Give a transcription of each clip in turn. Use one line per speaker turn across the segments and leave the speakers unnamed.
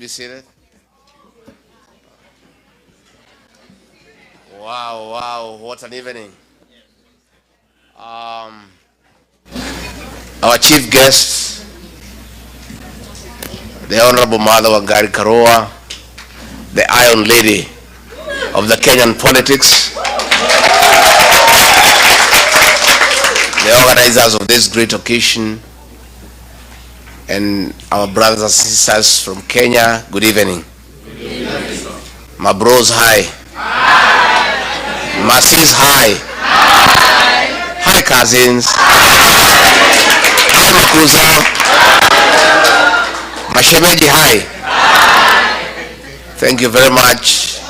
Be seated. Wow, what an evening. Our chief guest, the Honorable Mother Wangari Karua, the Iron Lady of the Kenyan politics, the organizers of this great occasion, and our brothers and sisters from Kenya, good evening. My bros, hi. My sis, hi. Hi, cousins. Hi, Makuza. Mashemeji, hi. Thank you very much.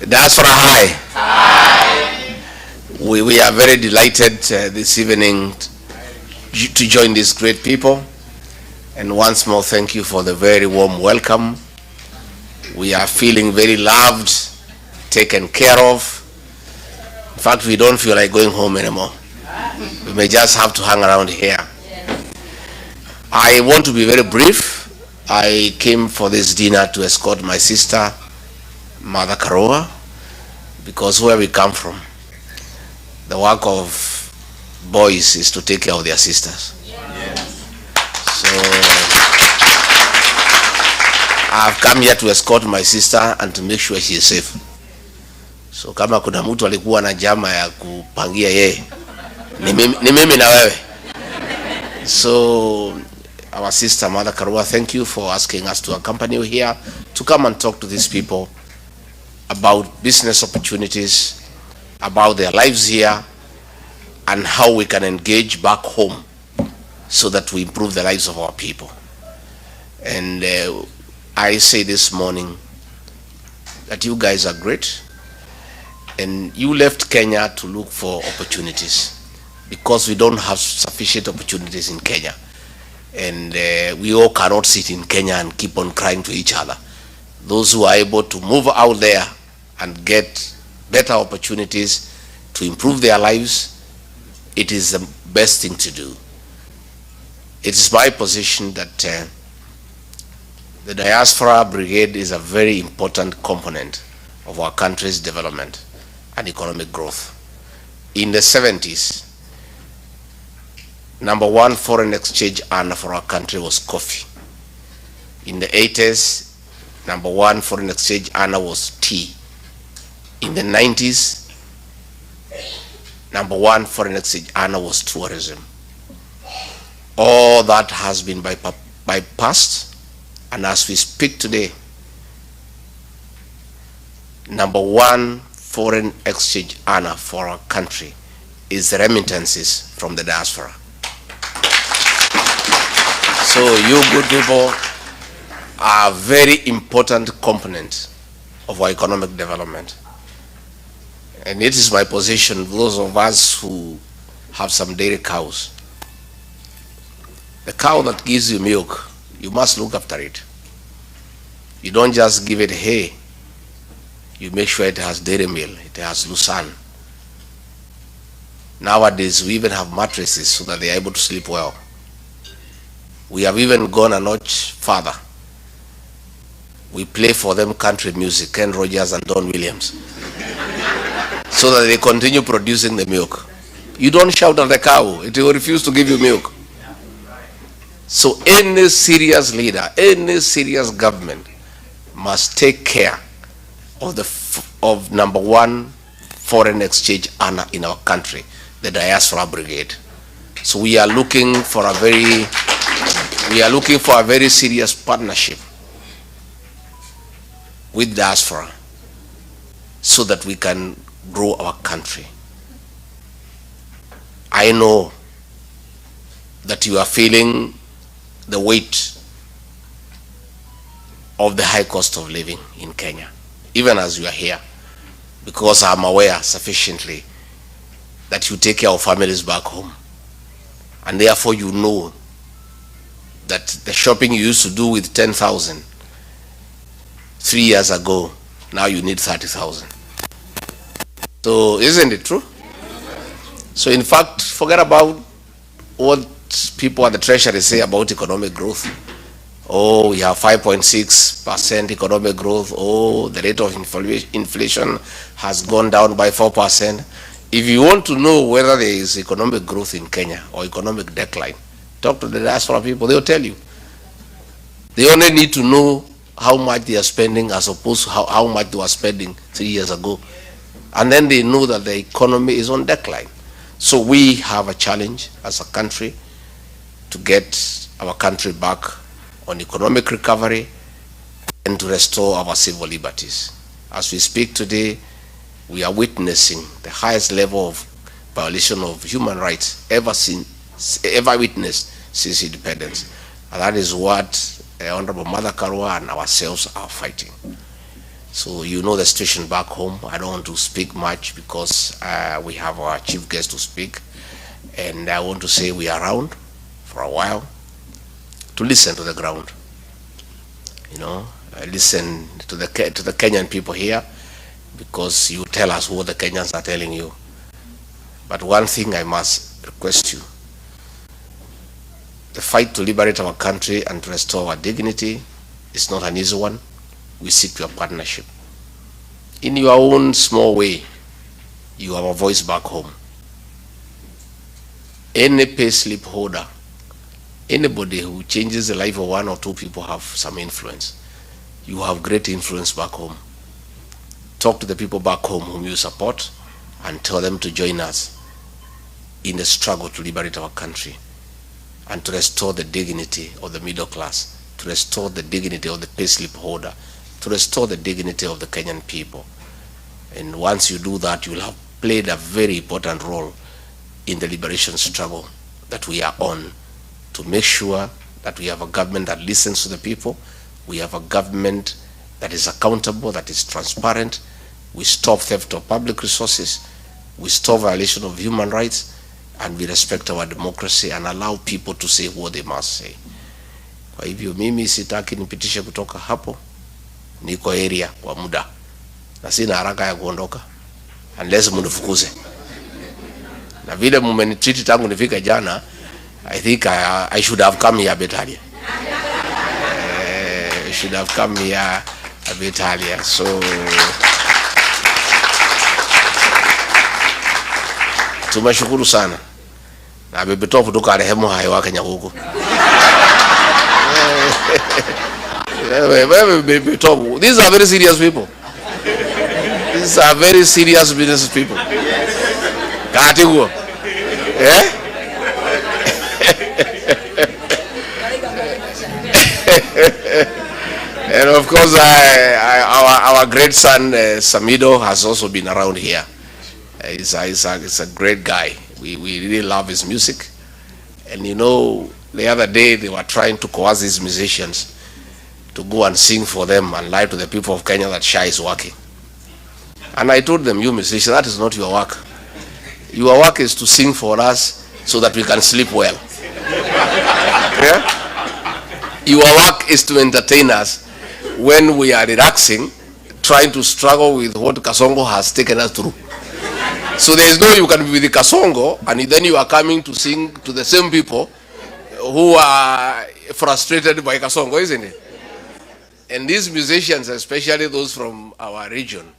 Diaspora, hi. We are very delighted this evening to join these great people. And once more, thank you for the very warm welcome. We are feeling very loved, taken care of. In fact, we don't feel like going home anymore. We may just have to hang around here. I want to be very brief. I came for this dinner to escort my sister, Mother Karua, because where we come from, the work of boys is to take care of their sisters. So I've come here to escort my sister and to make sure she is safe. So kama kuna mtu alikuwa na jama ya kupangia yeye, ni mimi na wewe. So our sister Mother Karua, thank you for asking us to accompany you here to come and talk to these people about business opportunities, about their lives here, and how we can engage back home so that we improve the lives of our people. And I say this morning that you guys are great, and you left Kenya to look for opportunities because we don't have sufficient opportunities in Kenya, and we all cannot sit in Kenya and keep on crying to each other. Those who are able to move out there and get better opportunities to improve their lives, it is the best thing to do. It is my position that the Diaspora Brigade is a very important component of our country's development and economic growth. In the 70s, number one foreign exchange earner for our country was coffee. In the 80s, number one foreign exchange earner was tea. In the 90s, number one foreign exchange earner was tourism. All that has been bypassed, and as we speak today, number one foreign exchange earner for our country is the remittances from the diaspora. So you good people are a very important component of our economic development. And it is my position, those of us who have some dairy cows, the cow that gives you milk, you must look after it. You don't just give it hay. You make sure it has dairy meal, it has lucerne. Nowadays, we even have mattresses so that they are able to sleep well. We have even gone a notch further. We play for them country music, Ken Rogers and Don Williams, so that they continue producing the milk. You don't shout at the cow, it will refuse to give you milk. So any serious leader, any serious government must take care of number one foreign exchange earner in our country, the Diaspora Brigade. So we are looking for a very serious partnership with diaspora so that we can grow our country. I know that you are feeling the weight of the high cost of living in Kenya, even as you are here, because I'm aware sufficiently that you take care of families back home. And therefore you know that the shopping you used to do with 10,000 3 years ago, now you need 30,000. So isn't it true? So in fact, forget about what people at the Treasury say about economic growth. Oh, we have 5.6% economic growth. Oh, the rate of inflation has gone down by 4%. If you want to know whether there is economic growth in Kenya or economic decline, talk to the diaspora people, they'll tell you. They only need to know how much they are spending as opposed to how much they were spending 3 years ago. And then they know that the economy is on decline. So we have a challenge as a country to get our country back on economic recovery and to restore our civil liberties. As we speak today, we are witnessing the highest level of violation of human rights ever witnessed since independence. And that is what Honorable Mother Karua and ourselves are fighting. So you know the situation back home. I don't want to speak much because we have our chief guest to speak. And I want to say we are around for a while to listen to the ground. You know, listen to the Kenyan people here, because you tell us what the Kenyans are telling you. But one thing I must request you, the fight to liberate our country and to restore our dignity is not an easy one. We seek your partnership. In your own small way, you have a voice back home. Any pay slip holder, anybody who changes the life of one or two people have some influence. You have great influence back home. Talk to the people back home whom you support and tell them to join us in the struggle to liberate our country and to restore the dignity of the middle class, to restore the dignity of the payslip holder, to restore the dignity of the Kenyan people. And once you do that, you will have played a very important role in the liberation struggle that we are on, to make sure that we have a government that listens to the people, we have a government that is accountable, that is transparent, we stop theft of public resources, we stop violation of human rights, and we respect our democracy and allow people to say what they must say. Kwa hivyo mimi sitaki nipitishe kutoka hapo, niko area kwa muda na sina haraka ya kuondoka unless mnifukuze. Na vile mmenitreat tangu nifika jana, I think I should have come here a bit earlier. I should have come here a bit earlier. So tumeshukuru sana. Na bebetofu tuka rehemu hai wa Kenya huko. These are very serious people. These are very serious business people. Kati huo. Eh? And of course, our great son Samido has also been around here. He's a great guy. We really love his music. And you know, the other day they were trying to coerce these musicians to go and sing for them and lie to the people of Kenya that Shah is working. And I told them, you musicians, that is not your work. Your work is to sing for us so that we can sleep well. Yeah? Your work is to entertain us when we are relaxing, trying to struggle with what Kasongo has taken us through. So there is no you can be with the Kasongo and then you are coming to sing to the same people who are frustrated by Kasongo, isn't it? And these musicians, especially those from our region,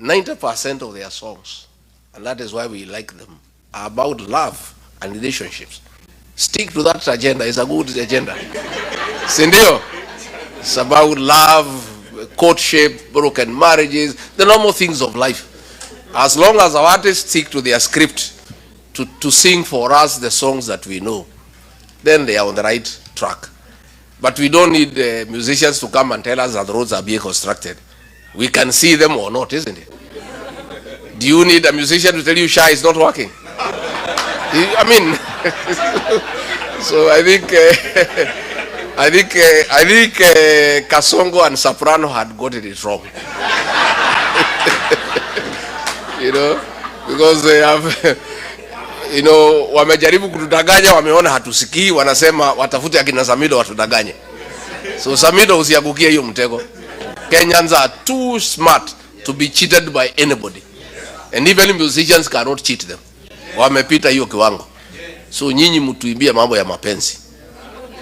90% of their songs, and that is why we like them, are about love and relationships. Stick to that agenda. It's a good agenda. Sindio? It's about love, courtship, broken marriages, the normal things of life. As long as our artists stick to their script to sing for us the songs that we know, then they are on the right track. But we don't need musicians to come and tell us that the roads are being constructed. We can see them or not, isn't it? Do you need a musician to tell you Shah is not working? I mean, so I think Kasongo and Soprano had gotten it wrong. You know, because they have, you know, wamejaribu kutudanganya, wameona hatusikii, wanasema watafute akina Samido watudanganye. So Samido usiangukie hiyo mtego. Kenyans are too smart to be cheated by anybody. And even musicians cannot cheat them. Wamepita hiyo kiwango. So nyinyi mtuimbie mambo ya mapenzi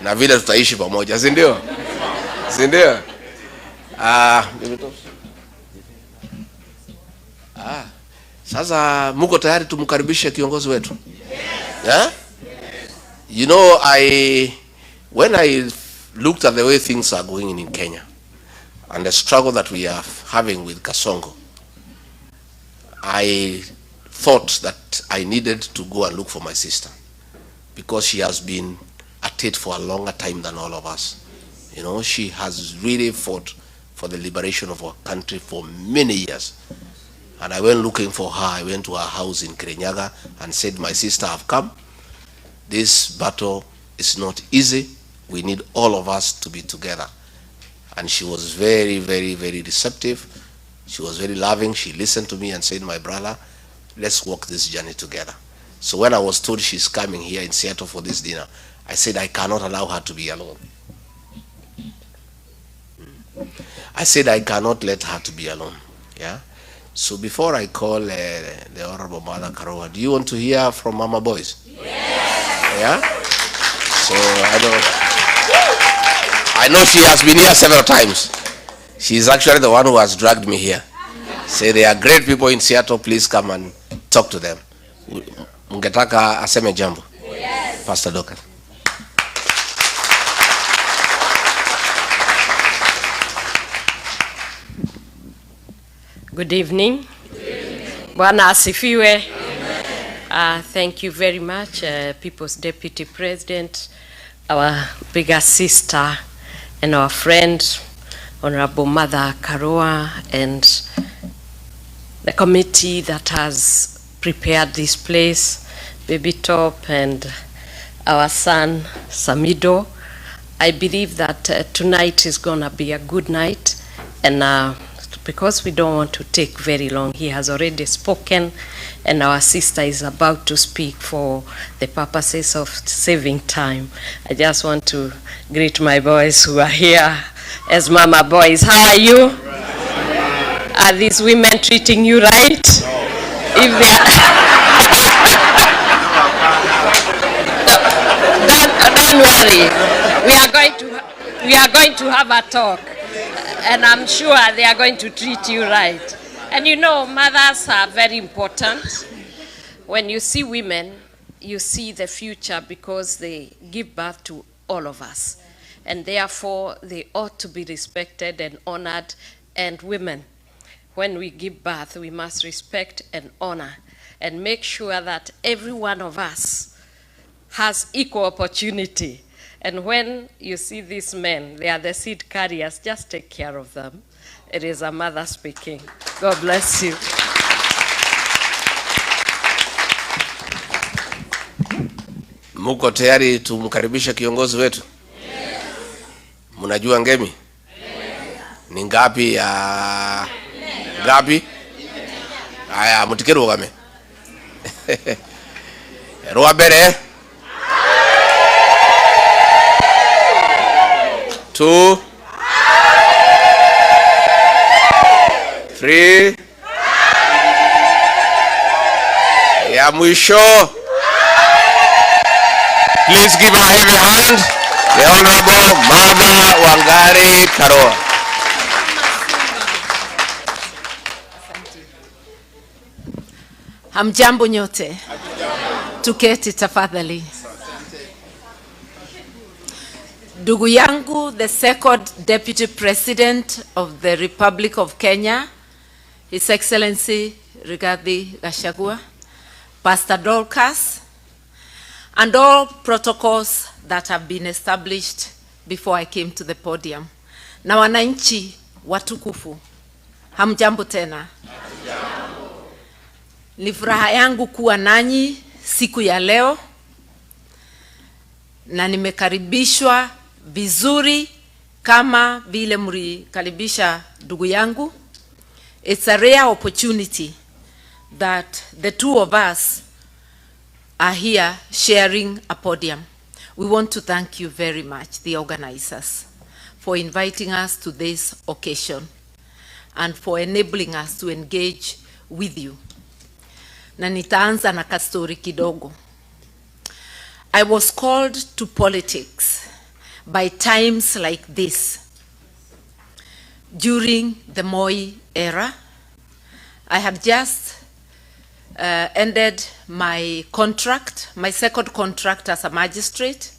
na vile tutaishi pamoja, si ndio? Si ndio? Sasa muko tayari tumkaribishe kiongozi wetu? Yeah? You know, when I looked at the way things are going in Kenya and the struggle that we are having with Kasongo, I thought that I needed to go and look for my sister, because she has been at it for a longer time than all of us. You know, she has really fought for the liberation of our country for many years. And I went looking for her. I went to her house in Kirinyaga and said, my sister, I've come. This battle is not easy. We need all of us to be together. And she was very, very, very receptive. She was very loving. She listened to me and said, my brother, let's walk this journey together. So when I was told she's coming here in Seattle for this dinner, I said, I cannot allow her to be alone. I said, I cannot let her to be alone. Yeah. So before I call the Honorable Mother Karowa, do you want to hear from Mama Boys? Yes. Yeah? So I know she has been here several times. She's actually the one who has dragged me here. Say they are great people in Seattle, please come and talk to them. Mungetaka aseme jambo? Yes. Pastor Doka.
Good evening. Bwana asifiwe. Thank you very much, People's Deputy President, our bigger sister, and our friend, Honorable Mother Karowa, and the committee that has prepared this place, Baby Top, and our son, Samido. I believe that tonight is going to be a good night, and because we don't want to take very long, he has already spoken, and our sister is about to speak for the purposes of saving time. I just want to greet my boys who are here as Mama Boys. How are you? Are these women treating you right? If they are don't worry. We are going to have a talk. And I'm sure they are going to treat you right. And you know, mothers are very important. When you see women, you see the future, because they give birth to all of us. And therefore, they ought to be respected and honored. And women, when we give birth, we must respect and honor and make sure that every one of us has equal opportunity. And when you see these men, they are the seed carriers, just take care of them. It is a mother speaking. God bless you.
Muko tayari tumkaribishe kiongozi wetu? Yes. Mnajua ngemi? Yes. Ni ngapi ya ngapi? Aya, mutikeru game. Roa bere. 2, 3, ya mwisho. Please give a heavy hand the Honorable Mother Wangari Karowa.
Hamjambo nyote. Tuketi tafadhali. Ndugu yangu, the second Deputy President of the Republic of Kenya, His Excellency Rigathi Gachagua, Pastor Dorcas, and all protocols that have been established before I came to the podium. Na wananchi watukufu, hamjambo tena. Ni furaha yangu kuwa nanyi siku ya leo, na nimekaribishwa vizuri kama vile mlikaribisha ndugu yangu. It's a rare opportunity that the two of us are here sharing a podium. We want to thank you very much, the organizers, for inviting us to this occasion and for enabling us to engage with you. Na nitaanza na kastori kidogo. I was called to politics by times like this. During the Moi era, I had just ended my contract, my second contract as a magistrate,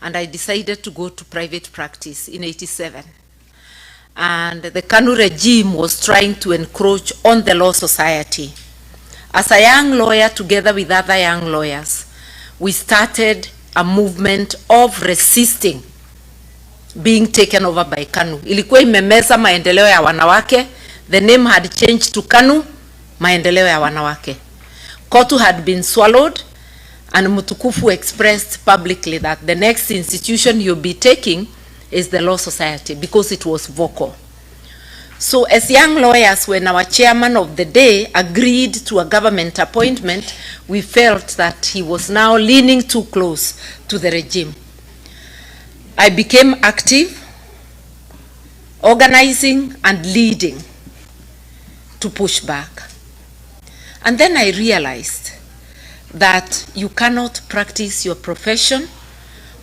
and I decided to go to private practice in '87. And the KANU regime was trying to encroach on the law society. As a young lawyer, together with other young lawyers, we started a movement of resisting being taken over by KANU. Ilikuwa imemeza maendeleo ya wanawake. The name had changed to KANU, maendeleo ya wanawake. Kotu had been swallowed, and Mutukufu expressed publicly that the next institution you'll be taking is the Law Society, because it was vocal. So as young lawyers, when our chairman of the day agreed to a government appointment, we felt that he was now leaning too close to the regime. I became active, organizing and leading to push back. And then I realized that you cannot practice your profession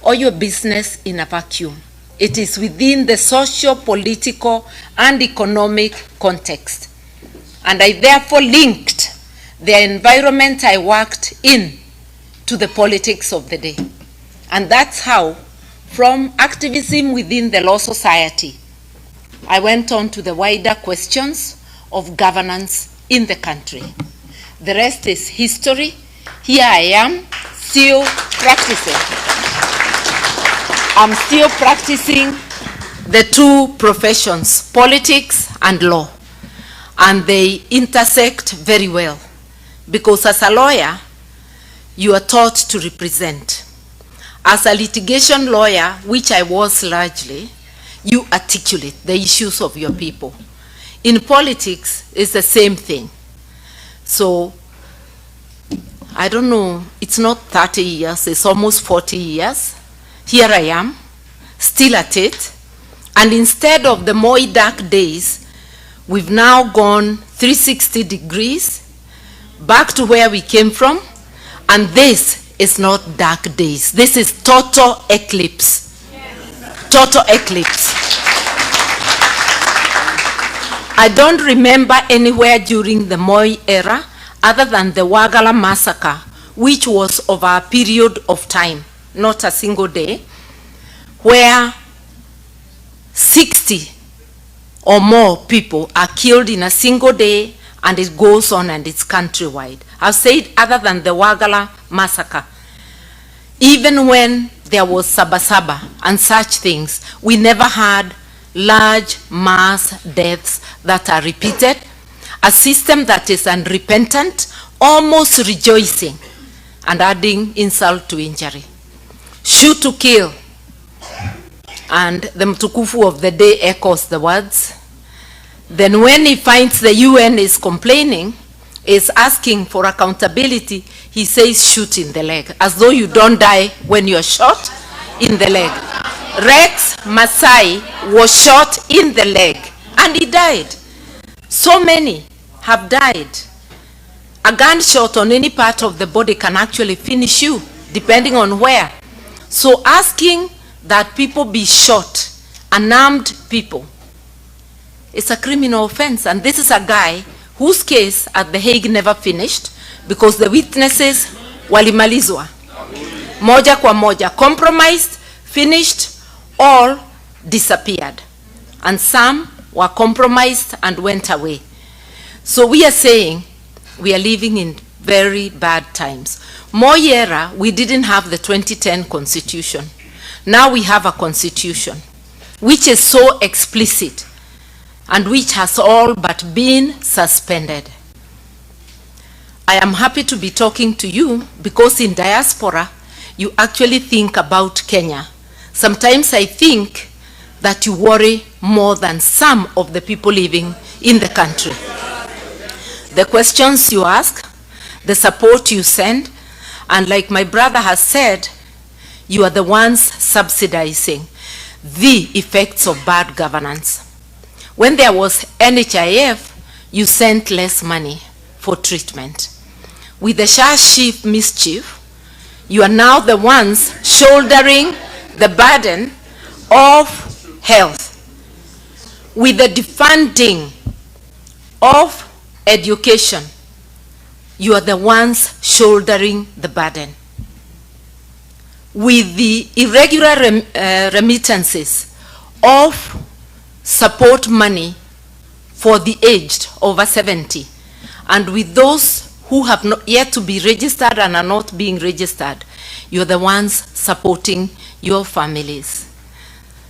or your business in a vacuum. It is within the social, political, and economic context. And I therefore linked the environment I worked in to the politics of the day. And that's how, from activism within the law society, I went on to the wider questions of governance in the country. The rest is history. Here I am, still practicing. I'm still practicing the two professions, politics and law. And they intersect very well. Because as a lawyer, you are taught to represent. As a litigation lawyer, which I was largely, you articulate the issues of your people. In politics, it's the same thing. So, I don't know, it's not 30 years, it's almost 40 years. Here I am, still at it. And instead of the Moi dark days, we've now gone 360 degrees back to where we came from. And this is not dark days. This is total eclipse. Yes. Total eclipse. I don't remember anywhere during the Moi era other than the Wagala massacre, which was over a period of time, not a single day, where 60 or more people are killed in a single day, and it goes on and it's countrywide. I've said other than the Wagala massacre, even when there was Sabasaba and such things, we never had large mass deaths that are repeated, a system that is unrepentant, almost rejoicing, and adding insult to injury. Shoot to kill. And the Mtukufu of the day echoes the words. Then when he finds the UN is complaining, is asking for accountability, he says shoot in the leg, as though you don't die when you're shot in the leg. Rex Masai was shot in the leg and he died. So many have died. A gunshot on any part of the body can actually finish you, depending on where. So asking that people be shot, unarmed people, it's a criminal offense. And this is a guy whose case at The Hague never finished because the witnesses walimalizwa. Moja kwa moja, compromised, finished, all disappeared. And some were compromised and went away. So we are saying we are living in very bad times. Moi era, we didn't have the 2010 constitution. Now we have a constitution which is so explicit and which has all but been suspended. I am happy to be talking to you because in diaspora, you actually think about Kenya. Sometimes I think that you worry more than some of the people living in the country. The questions you ask, the support you send, and like my brother has said, you are the ones subsidizing the effects of bad governance. When there was NHIF, you sent less money for treatment. With the Shah Chief mischief, you are now the ones shouldering the burden of health. With the defunding of education, you are the ones shouldering the burden. With the irregular remittances of support money for the aged over 70, and with those who have not yet to be registered and are not being registered, you're the ones supporting your families.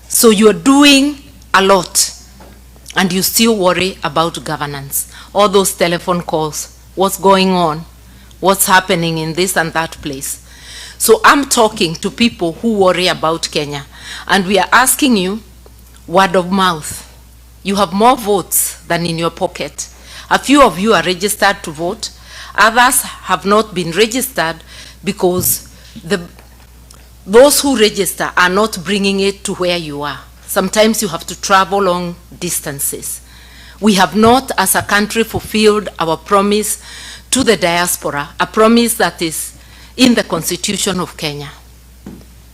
So you're doing a lot, and you still worry about governance. All those telephone calls, what's going on, what's happening in this and that place. So I'm talking to people who worry about Kenya, and we are asking you, word of mouth. You have more votes than in your pocket. A few of you are registered to vote. Others have not been registered because those who register are not bringing it to where you are. Sometimes you have to travel long distances. We have not, as a country, fulfilled our promise to the diaspora, a promise that is in the Constitution of Kenya,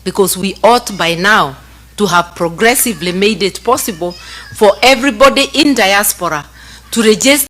because we ought by now to have progressively made it possible for everybody in diaspora to register